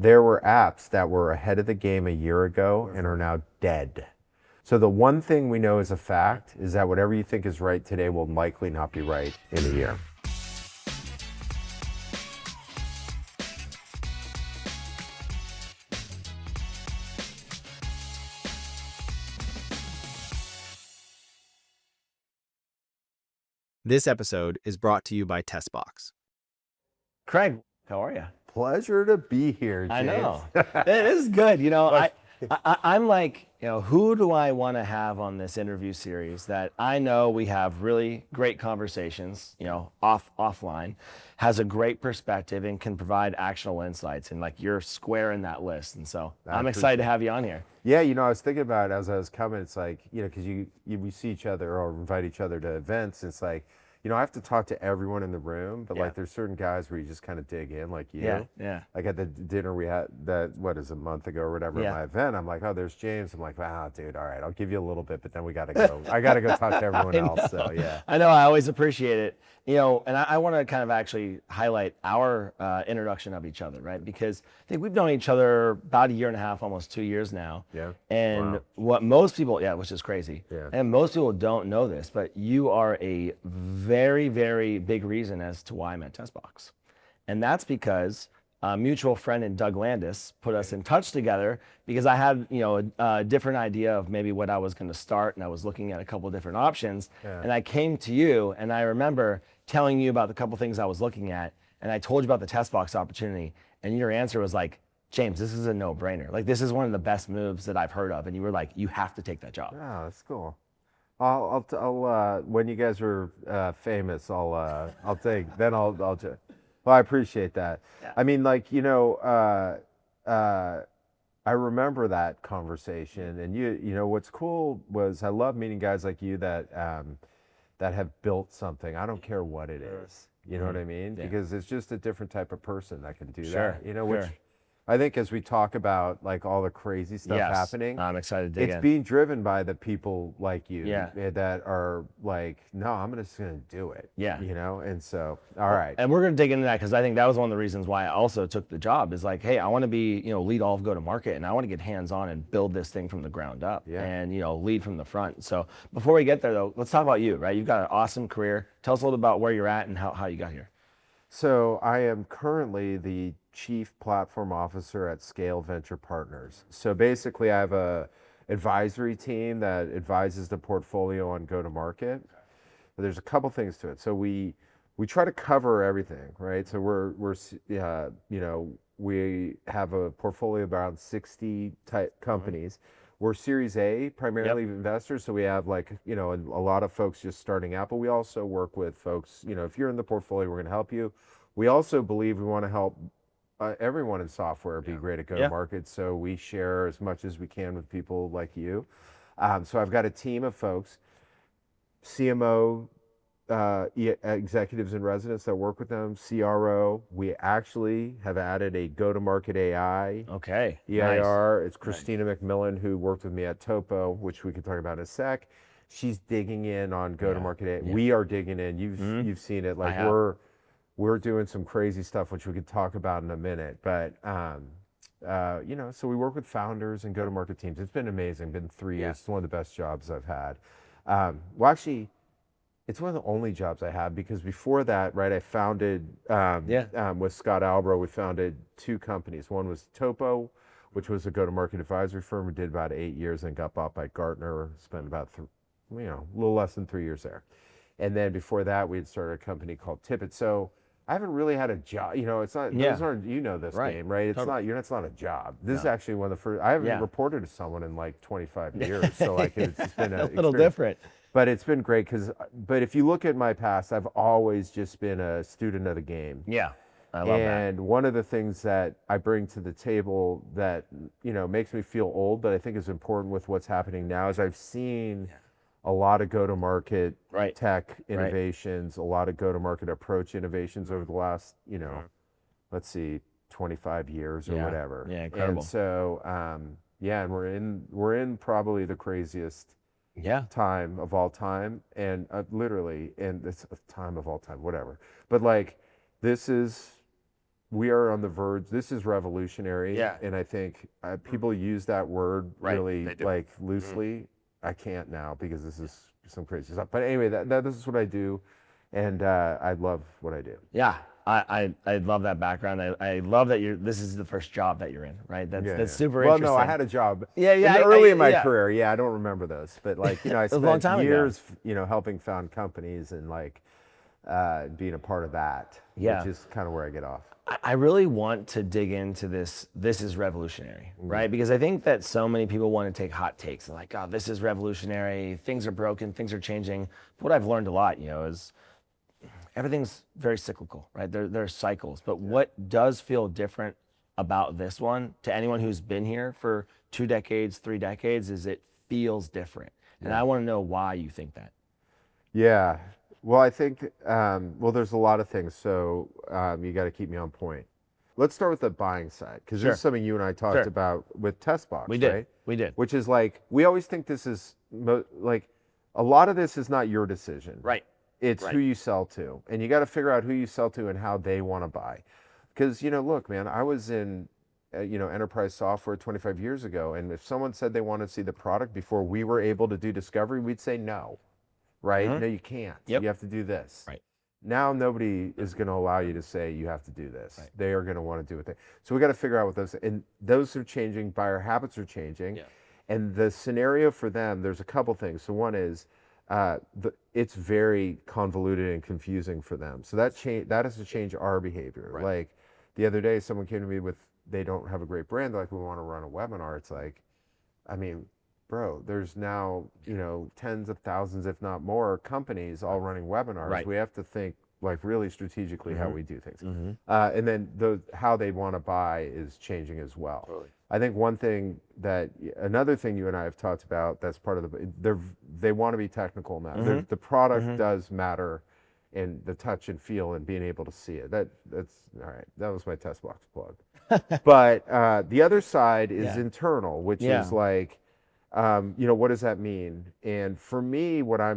there were apps that were ahead of the game a year ago and are now dead. So the one thing we know as a fact is that whatever you think is right today will likely not be right in a year. This episode is brought to you by Testbox. Craig, how are you? Pleasure to be here, James. I know. It is good. I'm like, who do I want to have on this interview series that I know we have really great conversations, offline, has a great perspective and can provide actionable insights, and like you're square in that list. And so I'm excited to have you on here. Yeah, I was thinking about it as I was coming. It's like, because we see each other or invite each other to events. It's like, I have to talk to everyone in the room, but like there's certain guys where you just kind of dig in, like you. Yeah. Like at the dinner we had a month ago or whatever at my event, I'm like, oh, there's James. I'm like, wow, dude, all right, I'll give you a little bit, but then we got to go. I got to go talk to everyone else. So yeah. I know. I always appreciate it. And I want to kind of actually highlight our introduction of each other, right? Because I think we've known each other about a year and a half, almost 2 years now. Yeah. And what most people, which is crazy. Yeah. And most people don't know this, but you are a very, very big reason as to why I'm at Testbox. And that's because a mutual friend in Doug Landis put us in touch together because I had, a different idea of maybe what I was going to start, and I was looking at a couple of different options. Yeah. And I came to you, and I remember telling you about the couple things I was looking at, and I told you about the Testbox opportunity, and your answer was like, James, this is a no-brainer. Like, this is one of the best moves that I've heard of, and you were like, you have to take that job. Oh, that's cool. I'll when you guys are famous, I'll take. Then I'll. Well, I appreciate that. Yeah. I mean, like, I remember that conversation, and what's cool was I love meeting guys like you that have built something. I don't care what it is. You know what I mean? Yeah. Because it's just a different type of person that can do that. Which I think as we talk about like all the crazy stuff happening, I'm excited to dig in. Being driven by the people like you that are like, no, I'm just going to do it. Yeah. And so, all right. And we're going to dig into that because I think that was one of the reasons why I also took the job is like, hey, I want to be, lead all of go-to-market, and I want to get hands-on and build this thing from the ground up and, lead from the front. So before we get there though, let's talk about you, right? You've got an awesome career. Tell us a little about where you're at and how you got here. So I am currently the Chief Platform Officer at Scale Venture Partners. So basically I have a advisory team that advises the portfolio on go-to-market. But there's a couple things to it. So we try to cover everything, right? So we have a portfolio of around 60 type companies. We're Series A, primarily investors, so we have a lot of folks just starting out, but we also work with folks, if you're in the portfolio, we're gonna help you. We also believe we wanna help everyone in software be great at go-to-market, so we share as much as we can with people like you. So I've got a team of folks, CMO, executives in residence that work with them, CRO. We actually have added a go-to-market AI. Okay. EIR. Nice. It's Christina McMillan, who worked with me at Topo, which we can talk about in a sec. She's digging in on go-to-market AI. Yeah. We are digging in. You've seen it. Like we're doing some crazy stuff, which we could talk about in a minute. But so we work with founders and go-to-market teams. It's been amazing. Been 3 years. It's one of the best jobs I've had. It's one of the only jobs I had because before that, right, I founded, with Scott Albro, we founded 2 companies. One was Topo, which was a go-to-market advisory firm. We did about 8 years and got bought by Gartner, spent about, a little less than 3 years there. And then before that, we had started a company called Tippett. So I haven't really had a job. It's not, those aren't, this game, right? It's not a job. This is actually one of the first, I haven't reported to someone in like 25 years. So like it's just been a little different. But it's been great but if you look at my past, I've always just been a student of the game. Yeah, I love that. And one of the things that I bring to the table that, makes me feel old, but I think is important with what's happening now is I've seen a lot of go-to-market tech innovations, a lot of go-to-market approach innovations over the last, let's see, 25 years or whatever. Yeah, incredible. And so, and we're in probably the craziest time of all time, and literally, and it's a time of all time, whatever. But like, this is we are on the verge. This is revolutionary. Yeah. And I think people use that word Right, really they do. like loosely. I can't now because this is some crazy stuff. But anyway, this is what I do. And I love what I do. Yeah. I love that background. I love that this is the first job that you're in, right? That's super well, interesting. no, I had a job. Yeah, Early in my career. Yeah, I don't remember those, but like, I was a long spent time ago. years, helping found companies and like being a part of that, Yeah. which is kind of where I get off. I really want to dig into this. This is revolutionary, right? Because I think that so many people want to take hot takes. They're like, oh, this is revolutionary. Things are broken. Things are changing. But what I've learned a lot, is everything's very cyclical, right? There are cycles. But what does feel different about this one to anyone who's been here for 2 decades, 3 decades, is it feels different. And I want to know why you think that. Yeah. Well, I think, there's a lot of things. So you got to keep me on point. Let's start with the buying side, because this is something you and I talked about with TestBox, We did. right? We did. Which is like, we always think this is, like, a lot of this is not your decision. Right. It's who you sell to. And you got to figure out who you sell to and how they want to buy. Because, look, man, I was in, enterprise software 25 years ago. And if someone said they wanted to see the product before we were able to do discovery, we'd say no. Right? No, you can't. Yep. You have to do this. Right. Now nobody is going to allow you to say you have to do this. Right. They are going to want to do it. So we got to figure out what those, and those are changing. Buyer habits are changing. Yeah. And the scenario for them, there's a couple things. So one is, it's very convoluted and confusing for them. So that has to change our behavior. Right. Like the other day, someone came to me with, they don't have a great brand. They're like, we want to run a webinar. It's like, I mean, bro, there's now, tens of thousands, if not more, companies all running webinars. Right. We have to think like really strategically how we do things. And then how they want to buy is changing as well. Totally. I think another thing you and I have talked about that's part of they want to be technical now. The product does matter, and the touch and feel and being able to see it. That's all right. That was my TestBox plug. But the other side is internal, which is like, what does that mean? And for me, what I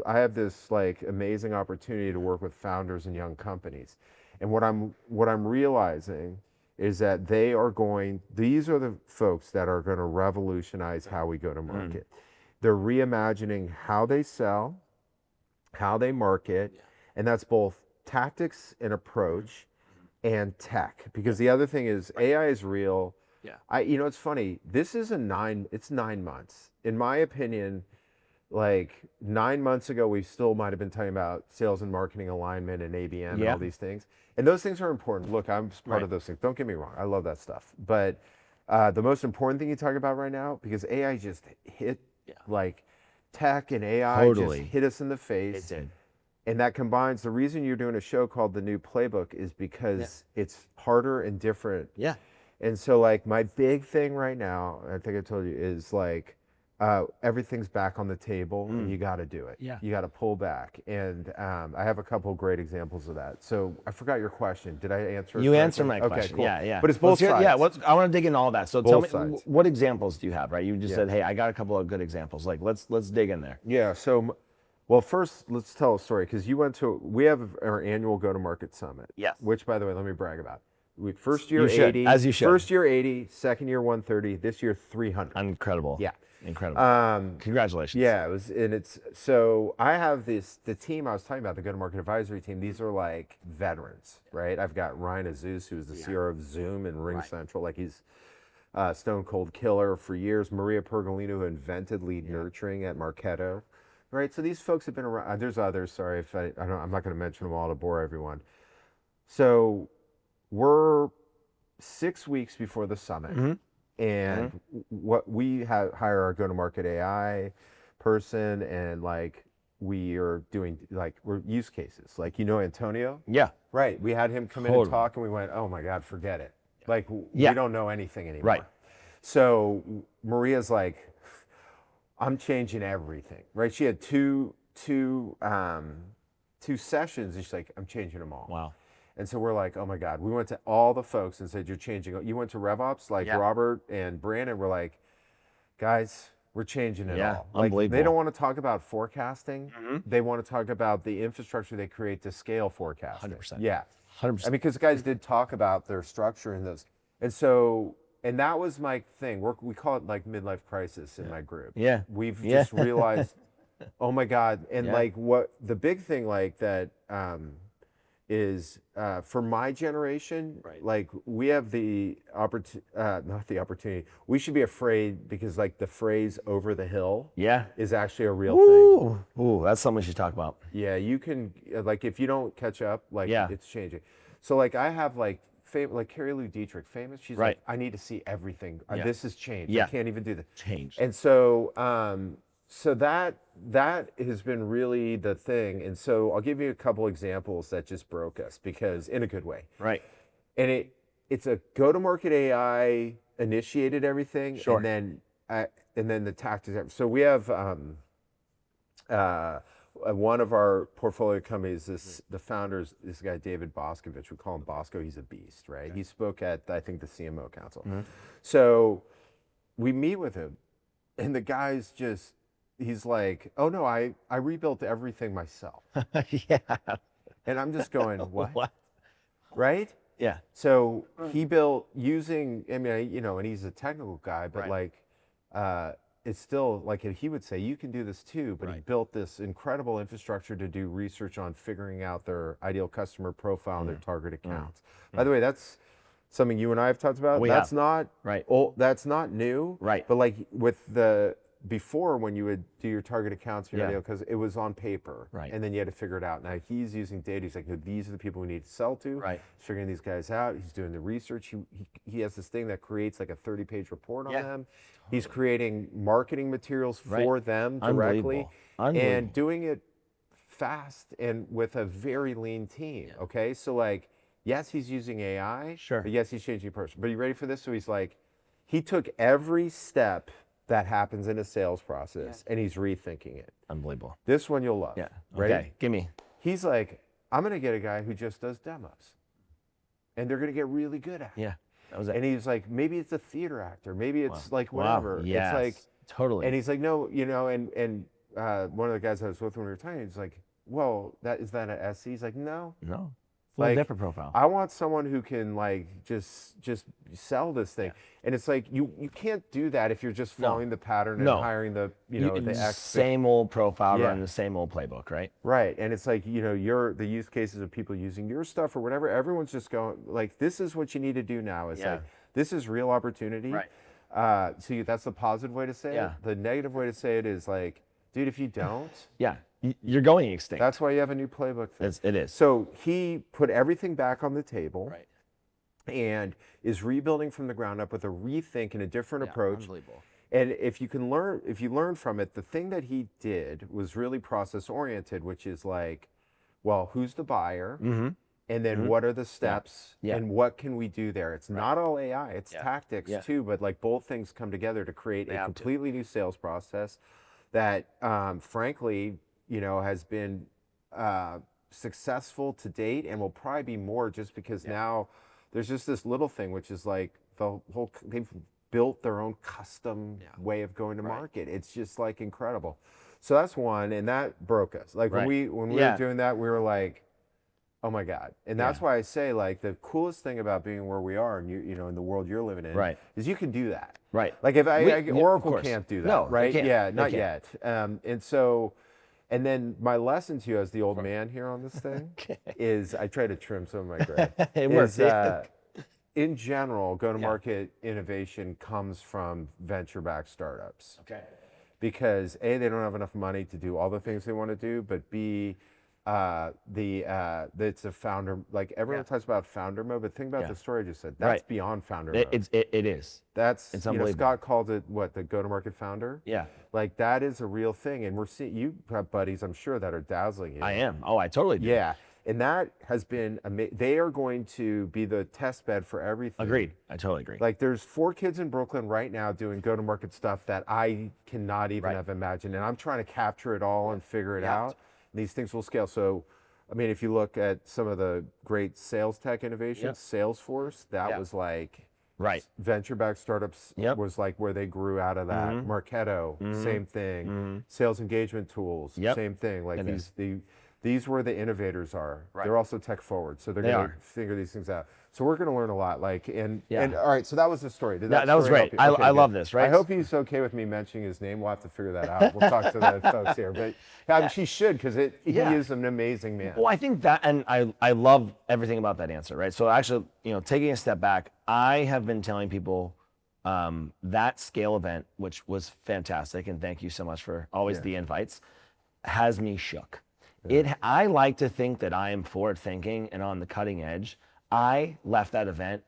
have this like amazing opportunity to work with founders and young companies. And what I'm realizing is that these are the folks that are going to revolutionize how we go to market. They're reimagining how they sell, how they market, and that's both tactics and approach and tech. Because the other thing is AI is real. Yeah. It's funny. This is it's 9 months. In my opinion, like 9 months ago, we still might have been talking about sales and marketing alignment and ABM and all these things. And those things are important. Look, I'm part of those things. Don't get me wrong. I love that stuff. But the most important thing you talk about right now, because AI just hit, like tech and AI just hit us in the face. It did. And that combines, the reason you're doing a show called The New Playbook is because it's harder and different. Yeah. And so like my big thing right now, I think I told you, is like everything's back on the table and you got to do it. Yeah. You got to pull back. And I have a couple of great examples of that. So I forgot your question. Did I answer it? You answered my question. Okay, cool. Yeah. But it's both sides. Yeah, I want to dig into all that. So tell me, sides. what examples do you have, right? You just said, hey, I got a couple of good examples. Like, let's dig in there. Yeah, so, well, first, let's tell a story, because we have our annual go-to-market summit. Yeah. Which, by the way, let me brag about. First year 80, as you should. First year 80, second year 130, this year 300. Incredible. Yeah. Incredible. Congratulations. Yeah, so I have the team I was talking about, the go-to-market advisory team. These are like veterans, right? I've got Ryan Azus, who's the CRO of Zoom and Ring Central. Like he's stone cold killer for years. Maria Pergolino, who invented lead nurturing at Marketo, right? So these folks have been around. There's others. Sorry if I'm not going to mention them all to bore everyone. So we're 6 weeks before the summit. And what we hire our go-to-market AI person, and like we are doing we're use cases. Like Antonio? Yeah. Right. We had him come in and talk, and we went, oh my God, forget it. Like we don't know anything anymore. Right. So Maria's like, I'm changing everything. Right. She had two sessions, and she's like, I'm changing them all. Wow. And so we're like, oh my God. We went to all the folks and said, you're changing. You went to RevOps, like Robert and Brandon. We're like, guys, we're changing it all. Like, unbelievable. They don't want to talk about forecasting. They want to talk about the infrastructure they create to scale forecasting. 100%. Yeah. I mean, because the guys did talk about their structure in those. And so, and that was my thing. We call it like midlife crisis in my group. Yeah. We've just realized, oh my God. And like what the big thing like that is for my generation, like we have the not the opportunity. We should be afraid because like the phrase over the hill is actually a real thing. Ooh, that's something we should talk about. Yeah, you can, like if you don't catch up, like it's changing. So like I have like Carrie Lou Dietrich, famous. She's like, I need to see everything. This has changed. I can't even do that. Changed. And so, so that has been really the thing. And so I'll give you a couple examples that just broke us because in a good way. Right. And it's a go-to-market AI initiated everything. Sure. And then the tactics. So we have one of our portfolio companies, the founders, this guy, David Boskovic, we call him Bosco, he's a beast, right? He spoke at, I think, the CMO Council. So we meet with him and the guy's just, he's like, oh no, I rebuilt everything myself. And I'm just going, what? Right? Yeah. So he built using, I mean, you know, and he's a technical guy, but like, it's still like he would say, you can do this too, but he built this incredible infrastructure to do research on figuring out their ideal customer profile and their target accounts. By the way, that's something you and I have talked about. That's not old, that's not new. Right. But like with before when you would do your target accounts, your ideal, because it was on paper, and then you had to figure it out. Now he's using data. He's like, no, these are the people we need to sell to. He's figuring these guys out. He's doing the research. He has this thing that creates like a 30-page report on them. He's creating marketing materials for them directly and doing it fast and with a very lean team. Okay, so like, yes, he's using AI. But yes, he's changing person. But are you ready for this? So he's like, he took every step that happens in a sales process and he's rethinking it. Unbelievable. This one you'll love. Yeah. Ready? Okay, give me. He's like, I'm gonna get a guy who just does demos. And they're gonna get really good at it. Yeah. That was it. And he's like, maybe it's a theater actor, maybe it's like whatever. Yes. It's like totally. And he's like, no, you know, and one of the guys I was with when we were talking, he's like, well, is that an SE? He's like, no. No. It's a different profile. I want someone who can like just sell this thing. And it's like you can't do that if you're just following the pattern and hiring the the same old profile running the same old playbook, right? Right. And it's like, the use cases of people using your stuff or whatever, everyone's just going like, this is what you need to do now. It's like, this is real opportunity. Right. So that's the positive way to say it. The negative way to say it is like, dude, if you don't, you're going extinct. That's why you have a new playbook thing. It is. So he put everything back on the table and is rebuilding from the ground up with a rethink and a different approach. Unbelievable. And if you learn from it, the thing that he did was really process oriented, which is like, well, who's the buyer? And then what are the steps and what can we do there? It's not all AI, it's tactics too, but like both things come together to create a completely new sales process that frankly, has been successful to date and will probably be more just because now there's just this little thing, which is like they've built their own custom way of going to market. It's just like incredible. So that's one, and that broke us. Like when we were doing that, we were like, oh my God. And that's why I say like the coolest thing about being where we are and in the world you're living in is you can do that. Right. Like if Oracle can't do that. No, right? Yeah, not yet. And so, and then my lesson to you as the old man here on this thing is I try to trim some of my gray. It works. In general, go-to-market innovation comes from venture-backed startups. Okay. Because A, they don't have enough money to do all the things they want to do, but B, it's a founder, like everyone talks about founder mode, but think about the story I just said. That's beyond founder mode. It is. It's Scott called it the go-to-market founder. Yeah. Like that is a real thing. And we're seeing, you have buddies, I'm sure, that are dazzling you. I am. Oh, I totally do. Yeah. And that has been amazing. They are going to be the test bed for everything. Agreed. I totally agree. Like there's 4 kids in Brooklyn right now doing go-to-market stuff that I cannot even have imagined. And I'm trying to capture it all and figure it out. These things will scale. So, I mean, if you look at some of the great sales tech innovations, Salesforce, that was like venture-backed startups was like where they grew out of that. Marketo, same thing. Sales engagement tools, same thing. Like these where the innovators are. Right. They're also tech forward, so they're They going to are. figure these things out. So we're going to learn a lot. Like, and Yeah. all right, so that was the story. Did That was story great. help you? I Okay, love good. this, right? I hope he's okay with me mentioning his name. We'll have to figure that out. We'll talk to the folks here. But she should, because he is an amazing man. Well, I think that, and I love everything about that answer, right? So actually, taking a step back, I have been telling people that scale event, which was fantastic, and thank you so much for always the invites, has me shook. I like to think that I am forward thinking and on the cutting edge. I left that event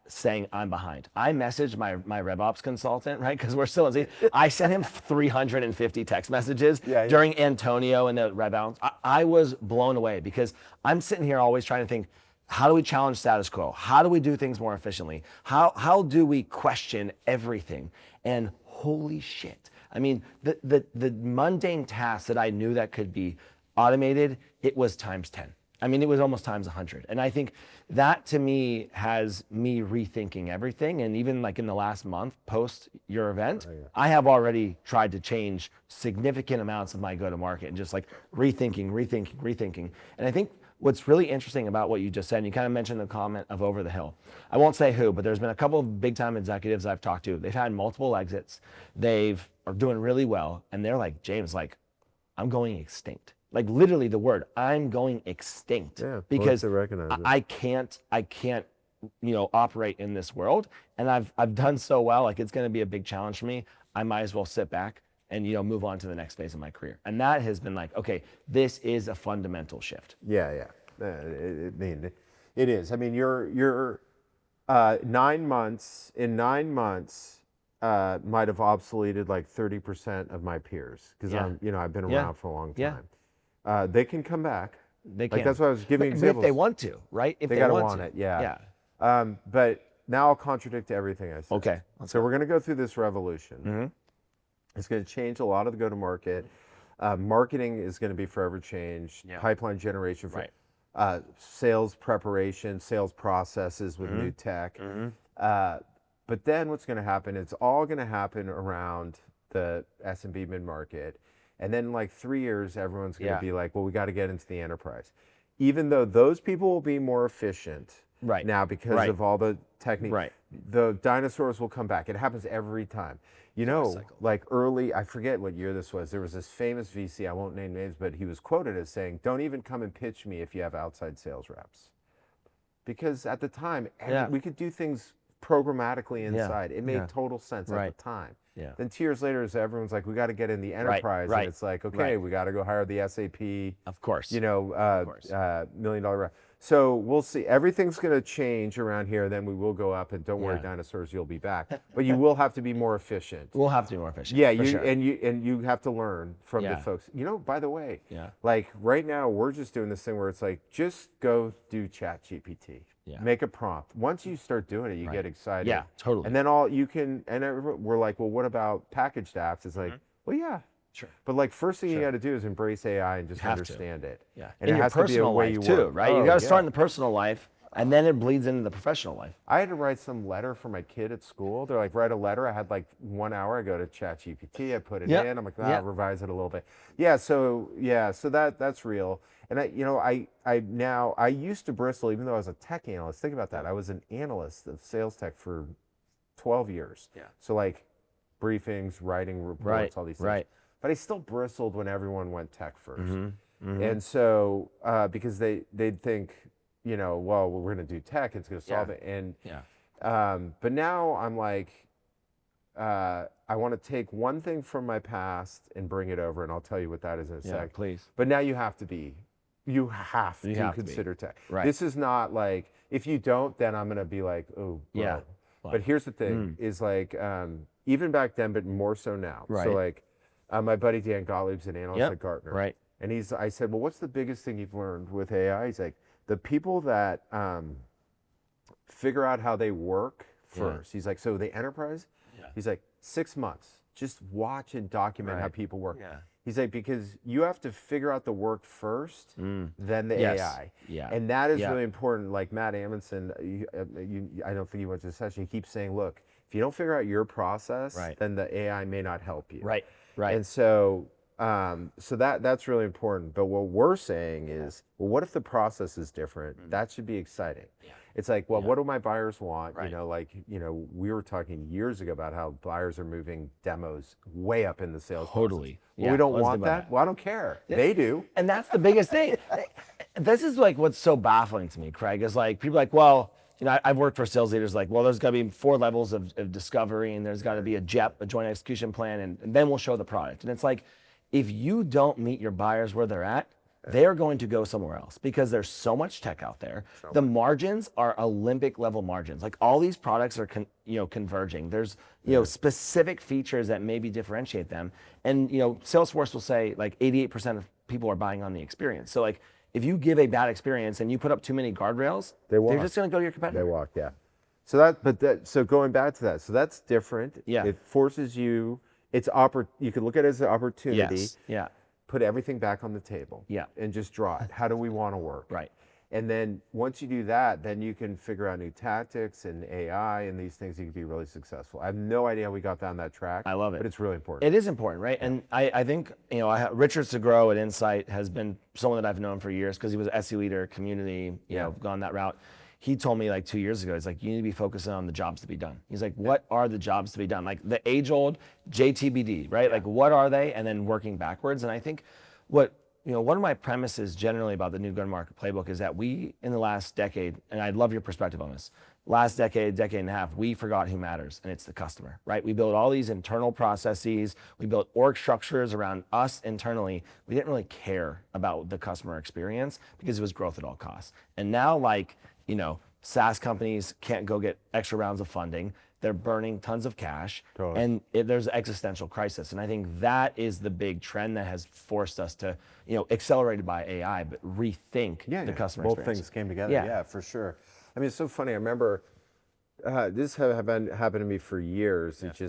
saying I'm behind. I messaged my RevOps consultant, right? Because we're still in. I sent him 350 text messages during Antonio and the RevOps. I was blown away because I'm sitting here always trying to think, how do we challenge status quo? How do we do things more efficiently? How do we question everything? And holy shit. I mean, the mundane tasks that I knew that could be automated, it was times 10. I mean, it was almost times 100. And I think that to me has me rethinking everything. And even like in the last month post your event, I have already tried to change significant amounts of my go-to-market and just like rethinking. And I think what's really interesting about what you just said, and you kind of mentioned the comment of over the hill. I won't say who, but there's been a couple of big time executives I've talked to. They've had multiple exits. Are doing really well. And they're like, James, like, I'm going extinct. Like literally the word, I'm going extinct because I can't, operate in this world. And I've done so well, like it's going to be a big challenge for me. I might as well sit back and, move on to the next phase of my career. And that has been like, okay, this is a fundamental shift. Yeah. It is. I mean, you're 9 months, might have obsoleted like 30% of my peers because I've been around for a long time. They can come back. They can. Like that's what I was giving examples. If they want to, right? If they gotta want it, yeah. But now I'll contradict everything I said. Okay. So we're gonna go through this revolution. It's gonna change a lot of the go-to-market. Marketing is gonna be forever changed. Pipeline generation, sales preparation, sales processes with new tech. But then what's gonna happen, it's all gonna happen around the SMB mid-market. And then like 3 years, everyone's going to be like, well, we got to get into the enterprise. Even though those people will be more efficient now because of all the technique, the dinosaurs will come back. It happens every time. Like early, I forget what year this was. There was this famous VC, I won't name names, but he was quoted as saying, don't even come and pitch me if you have outside sales reps. Because at the time, we could do things programmatically inside. It made total sense at the time. Then 2 years later, everyone's like, we got to get in the enterprise, and it's like, okay, we got to go hire the SAP, of course, $1 million rep. So we'll see. Everything's going to change around here. Then we will go up, and don't worry, dinosaurs, you'll be back. But you will have to be more efficient. We'll have to be more efficient. Yeah, sure. and you have to learn from the folks. By the way, like right now, we're just doing this thing where it's like, just go do ChatGPT. Make a prompt. Once you start doing it, you get excited. Yeah, totally. And then we're like, well, what about packaged apps? It's like, well, yeah. Sure. But like first thing you got to do is embrace AI and just understand it. Yeah. And in it your has to be a personal way life you too, work. right? You got to start in the personal life and then it bleeds into the professional life. I had to write some letter for my kid at school. They're like, write a letter. I had like 1 hour. I go to ChatGPT. I put it in. I'm like, I'll revise it a little bit. So that's real. And I used to bristle, even though I was a tech analyst. Think about that. I was an analyst of sales tech for 12 years. Yeah. So like briefings, writing reports, all these things. But I still bristled when everyone went tech first. And so because they'd think, well, we're going to do tech, it's going to solve it. And but now I'm like, I want to take one thing from my past and bring it over, and I'll tell you what that is in a sec. Please. But now you have to consider tech. Right. This is not like, if you don't, then I'm going to be like, oh, bro. But here's the thing, is like, even back then, but more so now. So like, my buddy Dan Gottlieb's an analyst at Gartner. Right. And I said, well, what's the biggest thing you've learned with AI? He's like, the people that figure out how they work first. He's like, so the enterprise? He's like, 6 months. Just watch and document how people work. He's like, because you have to figure out the work first, then the AI. And that is really important. Like Matt Amundsen, I don't think he went to the session, he keeps saying, look, if you don't figure out your process, then the AI may not help you. Right. And so So that's really important. But what we're saying is, well, what if the process is different? That should be exciting. It's like, well, what do my buyers want? Right. We were talking years ago about how buyers are moving demos way up in the sales Totally. process. Well, we don't let's want think about that. Well, I don't care. They do. And that's the biggest thing. This is like what's so baffling to me, Craig, is like people are like, well, I've worked for sales leaders like, well, there's got to be 4 levels of discovery, and there's got to be a JEP, a joint execution plan, and then we'll show the product. And it's like, if you don't meet your buyers where they're at, they're going to go somewhere else because there's so much tech out there. The margins are Olympic level margins. Like all these products are converging. There's specific features that maybe differentiate them. And Salesforce will say like 88% of people are buying on the experience. So like if you give a bad experience and you put up too many guardrails, they're just going to go to your competitor. They walk, yeah. So going back to that, so that's different. Yeah. It forces you. You can look at it as an opportunity. Yes. Yeah. Put everything back on the table. Yeah. And just draw it. How do we want to work? Right. And then once you do that, then you can figure out new tactics and AI and these things. You can be really successful. I have no idea how we got down that track. I love it. But it's really important. It is important, right? Yeah. And I think Richard Segro at Insight has been someone that I've known for years because he was SE leader, community, gone that route. He told me like 2 years ago, he's like, you need to be focusing on the jobs to be done. He's like, what are the jobs to be done? Like the age-old JTBD, right? Yeah. Like what are they? And then working backwards. And I think one of my premises generally about the new go-to-market playbook is that we, in the last decade, and I'd love your perspective on this, last decade and a half, we forgot who matters, and it's the customer, right? We built all these internal processes. We built org structures around us internally. We didn't really care about the customer experience because it was growth at all costs. And now, SaaS companies can't go get extra rounds of funding. They're burning tons of cash, totally. And there's an existential crisis. And I think that is the big trend that has forced us to, accelerated by AI, but rethink the customer both experience. Things came together. Yeah, for sure. I mean, it's so funny. I remember this happened to me for years. Yeah.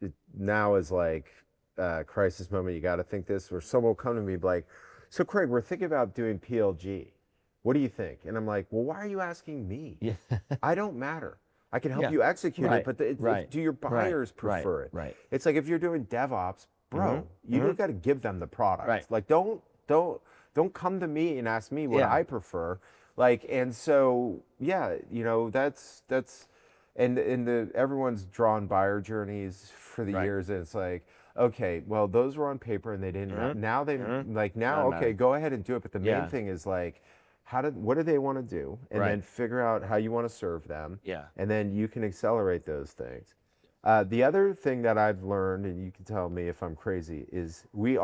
It now is like a crisis moment. You got to think this, or someone will come to me like, so Craig, we're thinking about doing PLG. What do you think? And I'm like, well, why are you asking me? Yeah. I don't matter. I can help you execute it, but do your buyers prefer it? Right. It's like if you're doing DevOps, bro, you got to give them the product. Right. Like don't come to me and ask me what I prefer. Like, and so that's and everyone's drawn buyer journees for the years, and it's like, okay, well, those were on paper and they didn't. Now they okay, go ahead and do it. But the main thing is like, what do they want to do, and then figure out how you want to serve them. Yeah. And then you can accelerate those things. The other thing that I've learned, and you can tell me if I'm crazy, is we've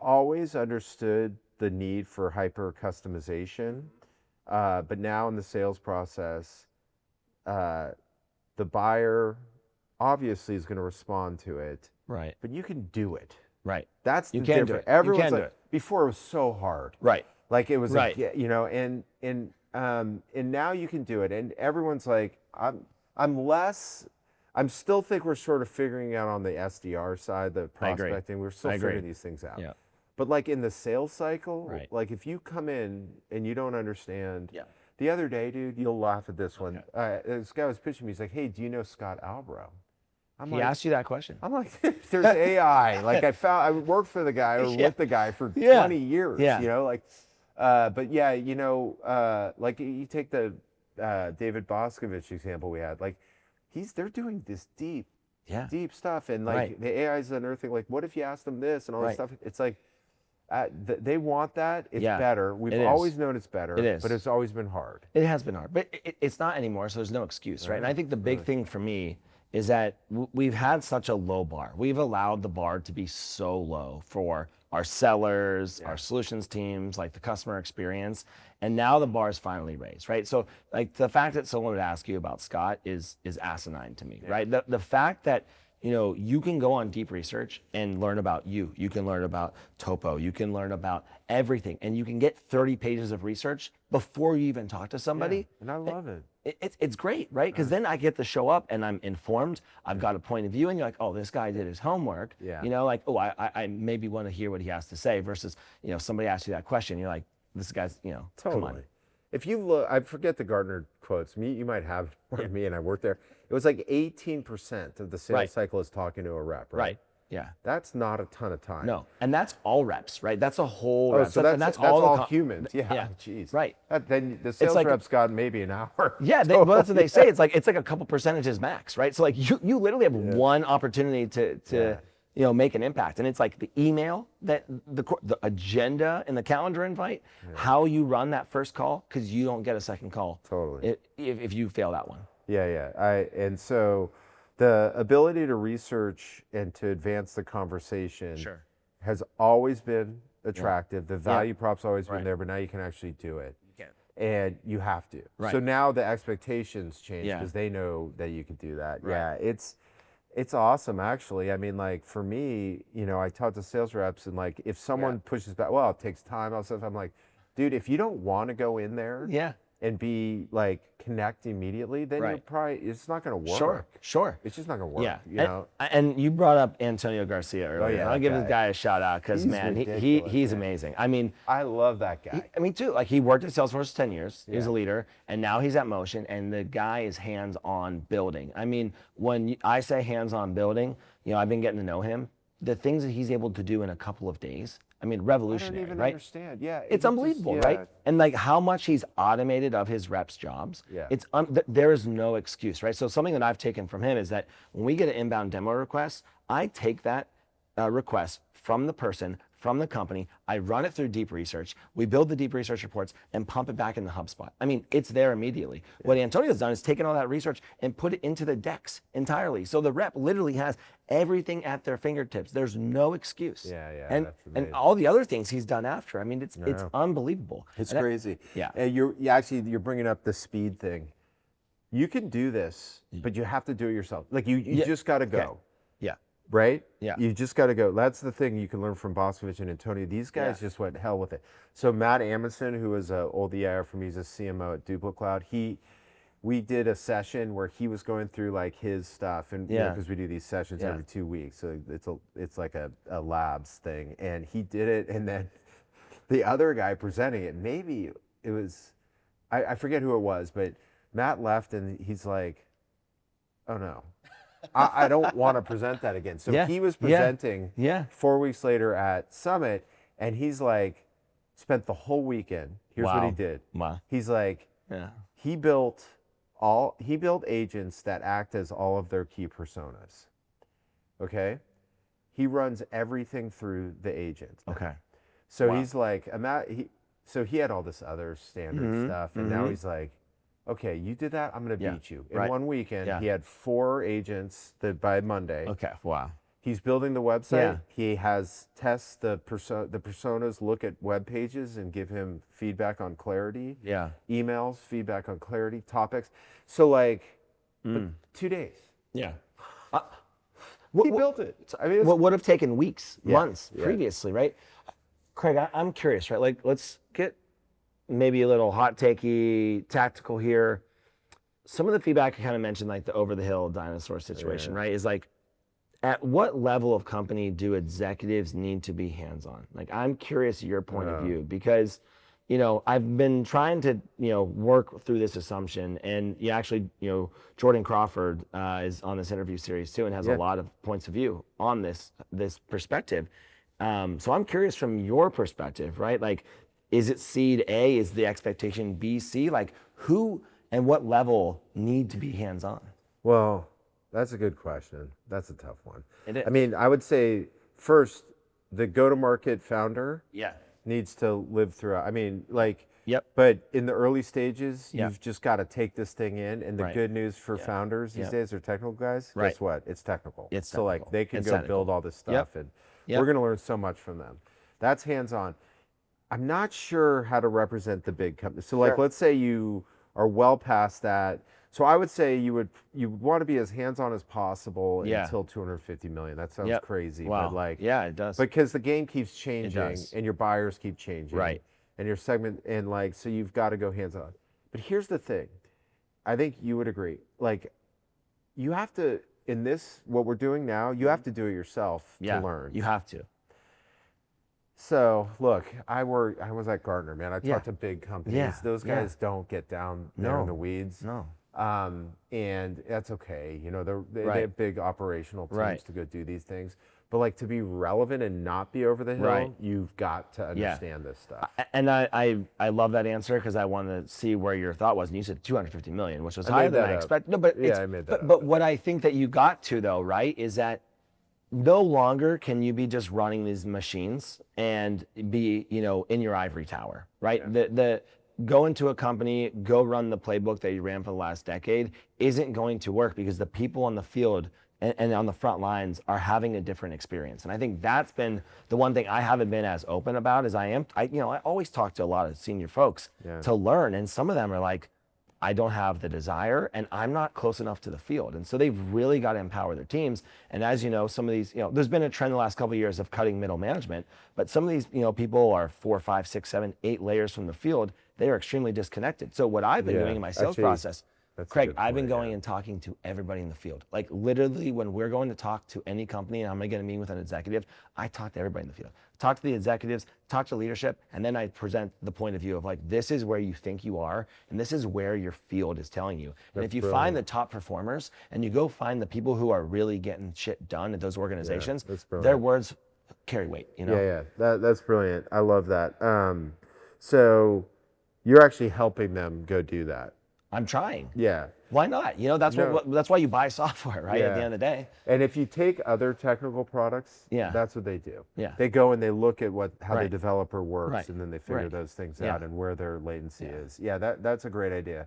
always understood the need for hyper customization, but now in the sales process, the buyer obviously is going to respond to it. Right. But you can do it. Right. That's the difference. Do it. Everyone's you can like, do it. Before it was so hard. Right. Like it was, right. And now you can do it, and everyone's like, I'm still think we're sort of figuring out on the SDR side, the prospecting. We're still figuring these things out. Yeah. But like in the sales cycle, like if you come in and you don't understand, the other day, dude, you'll laugh at this one. This guy was pitching me. He's like, hey, do you know Scott Albro? He asked you that question. I'm like, there's AI. Like I worked for the guy or with the guy for 20 years, but like you take the David Boskovic example we had, like they're doing this deep stuff, and like the AI is unearthing, like, what if you ask them this and all this stuff? It's like, they want that. It's better. We've always known it's better. It is. But it's always been hard. It has been hard, but it's not anymore, so there's no excuse, right? And I think the big thing for me is that we've had such a low bar. We've allowed the bar to be so low for our sellers, our solutions teams, like the customer experience, and now the bar is finally raised, right? So like the fact that someone would ask you about Scott is asinine to me, right? The fact that you can go on deep research and learn about you. You can learn about Topo. You can learn about everything, and you can get 30 pages of research before you even talk to somebody. Yeah, and I love it. It's great, right? Because then I get to show up and I'm informed. I've got a point of view, and you're like, oh, this guy did his homework. Yeah. Like, oh, I maybe want to hear what he has to say. Versus, somebody asks you that question, you're like, this guy's, totally. Come on. If you look, I forget the Gartner quotes. You might have me, and I worked there. It was like 18% of the sales cycle is talking to a rep, right? Yeah. That's not a ton of time. No, and that's all reps, right? That's a whole Oh, reps. so and that's the all co- humans. Yeah. Yeah. Jeez. Right. Then the sales like- reps got maybe an hour. Yeah, well, that's what they say. It's like a couple percentages max, right? So like you literally have one opportunity to make an impact, and it's like the email, that the agenda and the calendar invite, how you run that first call, because you don't get a second call. Totally. If you fail that one. Yeah. And so the ability to research and to advance the conversation has always been attractive. The value prop's always been there, but now you can actually do it. You can. And you have to. Right. So now the expectations change Yeah. because they know that you can do that. Right. Yeah, it's awesome actually. I mean, like for me, I talk to sales reps, and like if someone pushes back, well, it takes time, all stuff. I'm like, dude, if you don't want to go in there and be like connect immediately, then you're probably, it's not going to work. Sure. It's just not going to work. And you brought up Antonio Garcia earlier. yeah, I'll give this guy a shout out because man, he's amazing. I mean, I love that guy. Me too. Like he worked at Salesforce 10 years. He was a leader, and now he's at Motion, and the guy is hands-on building. I mean, when I say hands-on building, I've been getting to know him. The things that he's able to do in a couple of days, I mean, revolutionary, I don't even right? understand. Yeah, It's unbelievable, right? And like how much he's automated of his reps' jobs. Yeah. There is no excuse, right? So something that I've taken from him is that when we get an inbound demo request, I take that request from the person, from the company, I run it through deep research, we build the deep research reports and pump it back in the HubSpot. I mean, it's there immediately. What Antonio's done is taken all that research and put it into the decks entirely. So the rep literally has everything at their fingertips. There's no excuse. Yeah, And that's amazing. all the other things he's done after. I mean, it's unbelievable. It's And crazy. Yeah. And you're bringing up the speed thing. You can do this, but you have to do it yourself. Like you just got to go. Okay. Yeah. Right? Yeah. You just got to go. That's the thing you can learn from Boskovic and Antonio. These guys just went hell with it. So Matt Amundsen, who was an old EIR for me, he's a CMO at DuplaCloud. We did a session where he was going through like his stuff, and because we do these sessions every 2 weeks, so it's like a labs thing. And he did it, and then the other guy presenting it, maybe it was, I forget who it was, but Matt left, and he's like, oh no. I don't want to present that again. So he was presenting 4 weeks later at Summit, and he's like, spent the whole weekend. Here's what he did. Wow. He's like, he built agents that act as all of their key personas. Okay? He runs everything through the agent. Okay. So he's like, so he had all this other standard stuff, and now he's like, okay, you did that, I'm going to beat you. In 1 weekend, he had 4 agents that by Monday. Okay, wow. He's building the website. He has tests the personas, look at web pages and give him feedback on clarity. Yeah. Emails, feedback on clarity, topics. So like, 2 days. Yeah. He built it. I mean, what would have taken weeks, months previously, right? Craig, I'm curious, right? Like, let's get maybe a little hot takey, tactical here. Some of the feedback I kind of mentioned, like the over the hill dinosaur situation, right? Is like, at what level of company do executives need to be hands-on? Like, I'm curious your point of view, because, I've been trying to, work through this assumption, and Jordan Crawford is on this interview series too, and has a lot of points of view on this perspective. So I'm curious from your perspective, right? Like, is it seed A? Is the expectation B, C? Like, who and what level need to be hands-on? Well, that's a good question. That's a tough one. It is. I mean, I would say first, the go-to-market founder Yeah. needs to live through. I mean, like, Yep. but in the early stages, you've just got to take this thing in. And the Right. good news for founders these days, or technical guys, Right. guess what? It's technical. It's so like technical. they can It's go technical. build all this stuff, and we're going to learn so much from them. That's hands-on. I'm not sure how to represent the big companies. So like, let's say you are well past that. So I would say you want to be as hands-on as possible until 250 million. That sounds crazy, Wow. but like, it does. because the game keeps changing does. and your buyers keep changing, Right. and your segment, and like, so you've got to go hands-on. But here's the thing, I think you would agree. Like, you have to, in this, what we're doing now, you have to do it yourself to learn. You have to. So look, I was at Gartner, man. I talked to big companies. Yeah. Those guys don't get down there in the weeds. No. And that's okay. They have big operational teams to go do these things. But like to be relevant and not be over the hill, Right. you've got to understand this stuff. And I love that answer because I want to see where your thought was. And you said 250 million, which was I higher made than that I up. expected. No, but Yeah, I made that but up. what I think that you got to though, right, is that no longer can you be just running these machines and be, in your ivory tower, right? The go into a company, go run the playbook that you ran for the last decade isn't going to work because the people on the field and on the front lines are having a different experience. And I think that's been the one thing I haven't been as open about as I always talk to a lot of senior folks to learn. And some of them are like, I don't have the desire and I'm not close enough to the field. And so they've really got to empower their teams. And as you know, some of these, there's been a trend the last couple of years of cutting middle management, but some of these, people are 4, 5, 6, 7, 8 layers from the field. They are extremely disconnected. So what I've been doing in my sales process, Craig, I've been going and talking to everybody in the field. Like literally when we're going to talk to any company and I'm going to get a meeting with an executive, I talk to everybody in the field. Talk to the executives, talk to leadership, and then I present the point of view of like, this is where you think you are, and this is where your field is telling you. And if you find the top performers and you go find the people who are really getting shit done at those organizations, their words carry weight, Yeah, that's brilliant. I love that. So you're actually helping them go do that. I'm trying. Yeah. Why not? That's why you buy software, right? At the end of the day. And if you take other technical products, that's what they do. Yeah. They go and they look at how the developer works, and then they figure Right. those things out and where their latency is. Yeah, that's a great idea.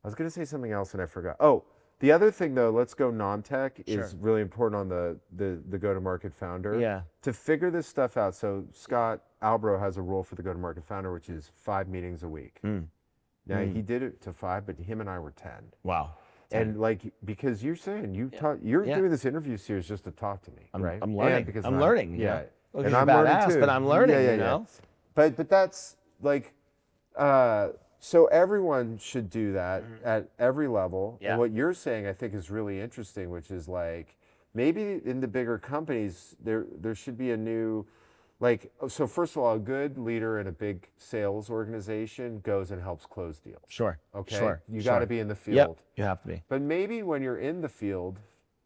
I was going to say something else and I forgot. Oh, the other thing though, let's go non-tech is really important on the go-to-market founder. Yeah. To figure this stuff out. So Scott Albro has a rule for the go-to-market founder, which is 5 meetings a week. Now he did it to 5, but him and I were 10. Wow. And like, because you're saying you're doing this interview series just to talk to me, right? I'm learning. Because I'm learning. Yeah. Look, And you're I'm learning badass, too. but I'm learning, But that's like, so everyone should do that at every level. Yeah. And what you're saying, I think, is really interesting, which is like, maybe in the bigger companies, there should be a new, like, so first of all, a good leader in a big sales organization goes and helps close deals. Sure. Okay. Sure. You got to be in the field. Yep. You have to be. But maybe when you're in the field,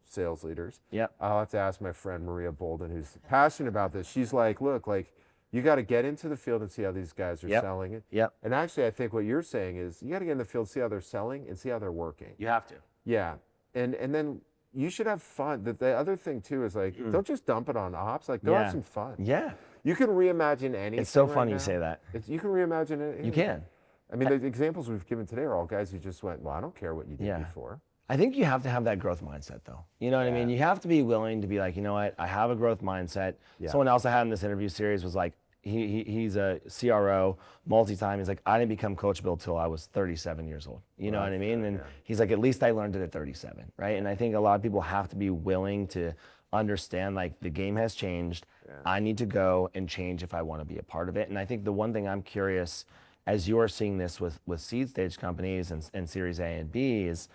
sales leaders, Yep. I'll have to ask my friend Maria Bolden, who's passionate about this. She's like, look, like, you got to get into the field and see how these guys are selling it. Yep. And actually, I think what you're saying is you got to get in the field, see how they're selling, and see how they're working. You have to. Yeah. And then you should have fun. The other thing too is like, don't just dump it on ops. Like, go have some fun. Yeah. You can reimagine anything. It's so right fun now. you say that. You can reimagine it. You can. I mean, the examples we've given today are all guys who just went, well, I don't care what you did before. I think you have to have that growth mindset though. You know what I mean? You have to be willing to be like, you know what? I have a growth mindset. Yeah. Someone else I had in this interview series was like, he's a CRO, multi-time. He's like, I didn't become coachable till I was 37 years old. You know what I mean? And he's like, at least I learned it at 37, right? And I think a lot of people have to be willing to understand like the game has changed. I need to go and change if I want to be a part of it. And I think the one thing I'm curious, as you're seeing this with seed stage companies and Series A and B, is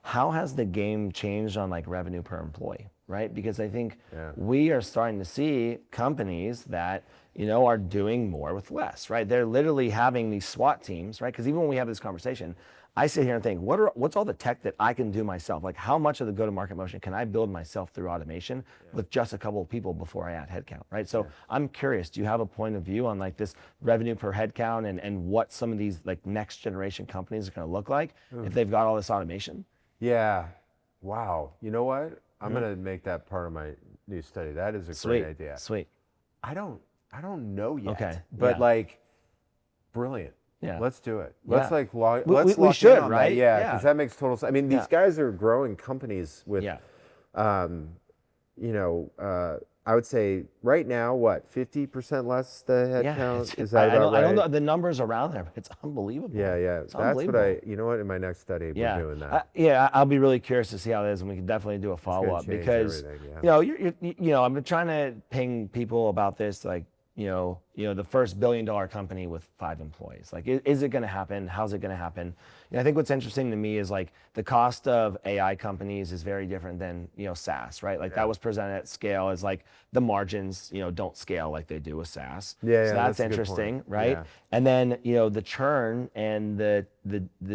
how has the game changed on like revenue per employee, right? Because I think we are starting to see companies that are doing more with less, right? They're literally having these SWAT teams, right? Because even when we have this conversation, I sit here and think, what's all the tech that I can do myself? Like how much of the go-to-market motion can I build myself through automation with just a couple of people before I add headcount, right? So I'm curious, do you have a point of view on like this revenue per headcount and what some of these like next generation companies are going to look like if they've got all this automation? Yeah. Wow. You know what? I'm going to make that part of my new study. That is a great idea. Sweet. I don't know yet. Okay. But like, brilliant. Yeah. Let's do it. Let's like we lock should, in on right? that. Yeah, because that makes total sense. I mean, these guys are growing companies with, I would say right now, what, 50% less the headcount? Is that about right? I don't know the numbers around there, but it's unbelievable. Yeah. It's That's what in my next study, we're doing that. I'll be really curious to see how it is, and we can definitely do a follow-up because, I've been trying to ping people about this, like, the first $1 billion company with 5 employees. Like, is it going to happen? How's it going to happen? I think what's interesting to me is like the cost of AI companies is very different than, SaaS, right? Like that was presented at scale as like the margins, don't scale like they do with SaaS. So that's interesting, right? Yeah. And then, the churn and the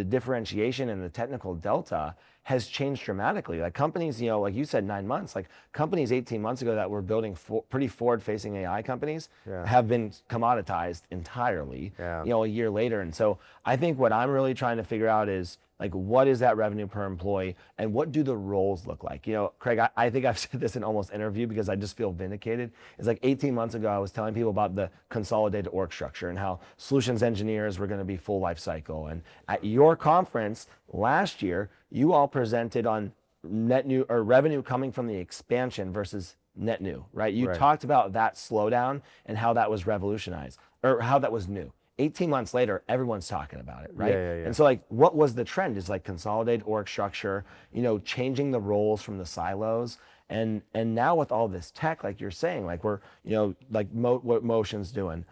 differentiation and the technical delta has changed dramatically. Like companies, you know, like you said, 9 months, like companies 18 months ago that were building pretty forward-facing AI companies have been commoditized entirely, you know, a year later. And so I think what I'm really trying to figure out is, like, what is that revenue per employee and what do the roles look like? You know, Craig, I think I've said this in almost interview because I just feel vindicated. It's like 18 months ago, I was telling people about the consolidated org structure and how solutions engineers were going to be full life cycle. And at your conference last year, you all presented on net new or revenue coming from the expansion versus net new, right? You talked about that slowdown and how that was revolutionized or how that was new. 18 months later, everyone's talking about it, right? And so, like, what was the trend? Is like consolidated org structure, you know, changing the roles from the silos, and now with all this tech, like you're saying, like we're, you know, like what Motion's doing,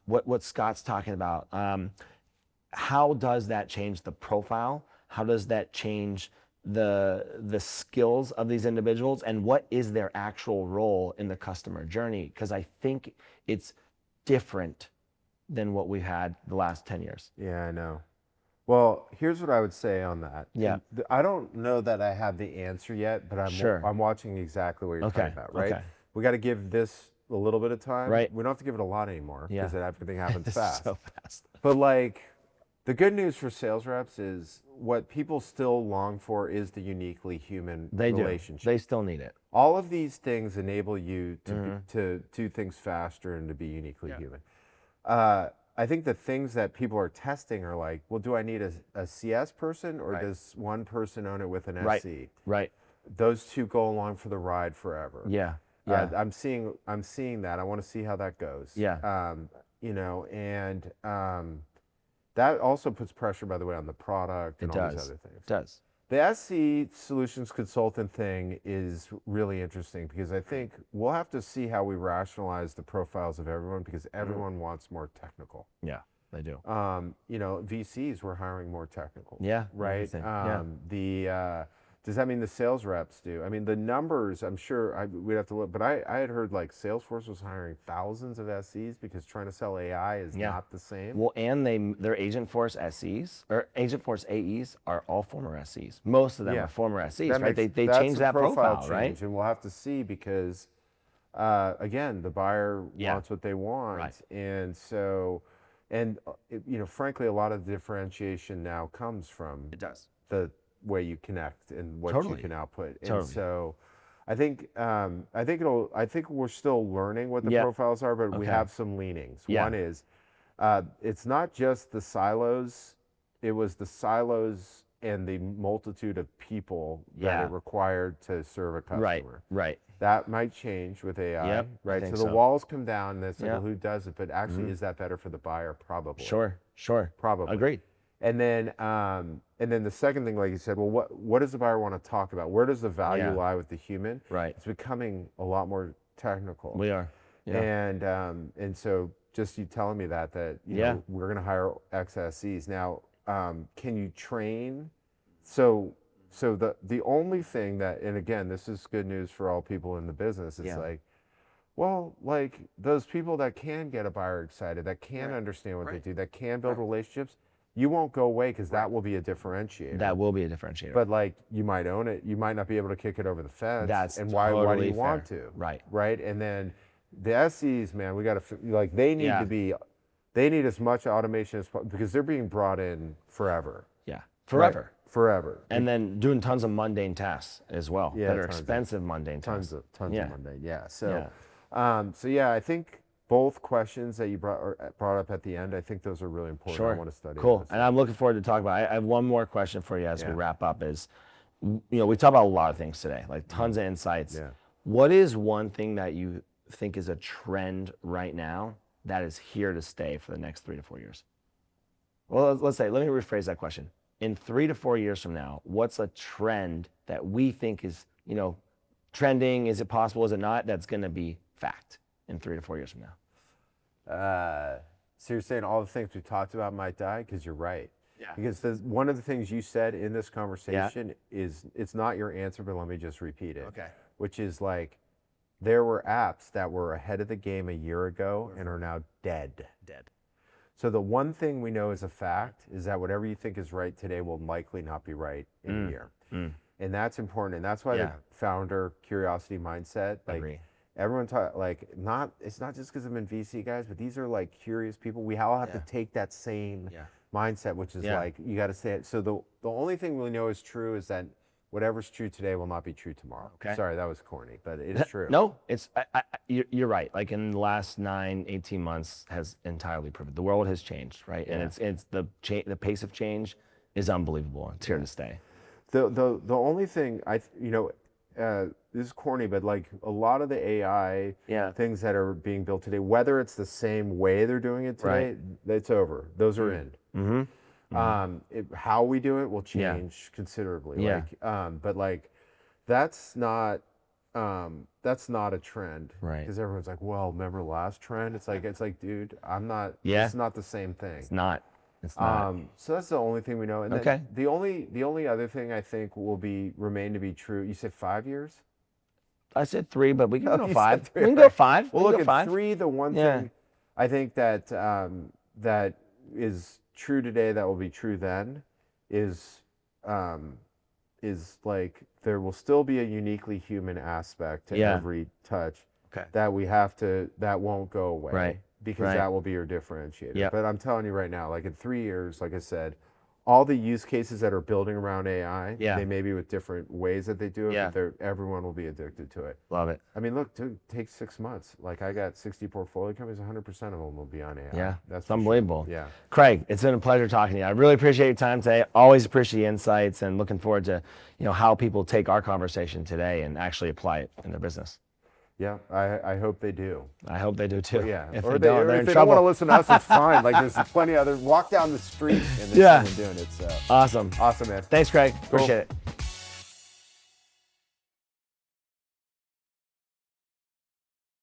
what Scott's talking about, how does that change the profile? How does that change the skills of these individuals, and what is their actual role in the customer journey? Because I think it's different than what we've had the last 10 years. Yeah, I know. Well, here's what I would say on that. Yeah. I don't know that I have the answer yet, but I'm watching exactly what you're talking about, right? We got to give this a little bit of time. Right. We don't have to give it a lot anymore because everything happens fast. So fast. But like, the good news for sales reps is what people still long for is the uniquely human relationship. They still need it. All of these things enable you to do things faster and to be uniquely human. I think the things that people are testing are like, well, do I need a CS person or does one person own it with an SC? Right. Those two go along for the ride forever. Yeah. I'm seeing that. I want to see how that goes. Yeah. You know, and that also puts pressure, by the way, on the product and all these other things. It does. The SC solutions consultant thing is really interesting because I think we'll have to see how we rationalize the profiles of everyone because everyone wants more technical. Yeah, they do. You know, VCs were hiring more technical. Yeah. Right. Does that mean the sales reps do? I mean, the numbers, I'm sure we'd have to look, but I had heard like Salesforce was hiring thousands of SCs because trying to sell AI is not the same. Well, and their Agentforce SCs or Agentforce AEs are all former SCs. Most of them are former SCs, right? They changed that profile, right? And we'll have to see because, again, the buyer wants what they want. Right. And so, you know, frankly, a lot of the differentiation now comes from the way you connect and what you can output. And so I think we're still learning what the profiles are, but we have some leanings. One is it's not just the silos, it was the silos and the multitude of people that it required to serve a customer. Right. That might change with AI, right? So the walls come down and it's like, well, who does it? But actually, is that better for the buyer? Probably. Sure. Probably. Agreed. And then the second thing, like you said, well, what does the buyer want to talk about? Where does the value lie with the human? Right. It's becoming a lot more technical. We are. Yeah. And so just you telling me that you know, we're going to hire XSCs now. Can you train? So the only thing that, and again, this is good news for all people in the business. It's like, well, like those people that can get a buyer excited, that can understand what they do, that can build relationships. You won't go away because that will be a differentiator. That will be a differentiator. But like, you might own it. You might not be able to kick it over the fence. That's and why do you fair. want to? Right. And then the SCs, man, we got to like they need to be, they need as much automation as possible because they're being brought in forever. Yeah. Forever. Right? Forever. And then doing tons of mundane tasks as well. That are expensive mundane tasks. Tons of mundane. Yeah. So, I think both questions that you brought up at the end, I think those are really important. Sure. I want to study. Cool. And I'm looking forward to talk about it. I have one more question for you as we wrap up is, you know, we talk about a lot of things today, like tons of insights. Yeah. What is one thing that you think is a trend right now that is here to stay for the next 3 to 4 years? Well, let me rephrase that question. In 3 to 4 years from now, what's a trend that we think is, you know, trending? Is it possible? Is it not? That's going to be fact in 3 to 4 years from now. So you're saying all the things we talked about might die? Because you're right. Yeah. Because one of the things you said in this conversation is, it's not your answer, but let me just repeat it. Okay. Which is like, there were apps that were ahead of the game a year ago and are now dead. So the one thing we know is a fact is that whatever you think is right today will likely not be right in a year. And that's important. And that's why the founder curiosity mindset, like Agree. everyone it's not just because I'm in VC guys, but these are like curious people. We all have to take that same mindset, which is like, you got to say it. So the only thing we know is true is that whatever's true today will not be true tomorrow. Okay. Sorry, that was corny, but it is true. No, you're right. Like in the last 18 months has entirely proven the world has changed, right? And it's the pace of change is unbelievable. It's here to stay. The only thing this is corny, but like a lot of the AI things that are being built today, whether it's the same way they're doing it today, it's over. Those are in. How we do it will change considerably. But like that's not a trend, right? Because everyone's like, well, remember last trend? It's like, dude, I'm not. Yeah, it's not the same thing. It's not. It's not. So that's the only thing we know. And then the only other thing I think will remain to be true. You said 5 years? I said 3, but we can go You 5. said 3, We can go 5. Well, we look can go at 5. 3. The one thing I think that that is true today that will be true then is like there will still be a uniquely human aspect to every touch that that won't go away. Right. Because that will be your differentiator. Yep. But I'm telling you right now, like in 3 years, like I said, all the use cases that are building around AI, they may be with different ways that they do it, but everyone will be addicted to it. Love it. I mean, look, dude, take 6 months. Like I got 60 portfolio companies, 100% of them will be on AI. Yeah, that's unbelievable. Sure. Yeah. Craig, it's been a pleasure talking to you. I really appreciate your time today. Always appreciate the insights and looking forward to how people take our conversation today and actually apply it in their business. Yeah, I hope they do. I hope they do too. Well, yeah, If or they don't, they're if in they trouble. don't want to listen to us, it's fine. Like there's plenty of other. Walk down the street and there's someone doing it. So Awesome, man. Thanks, Craig. Appreciate it.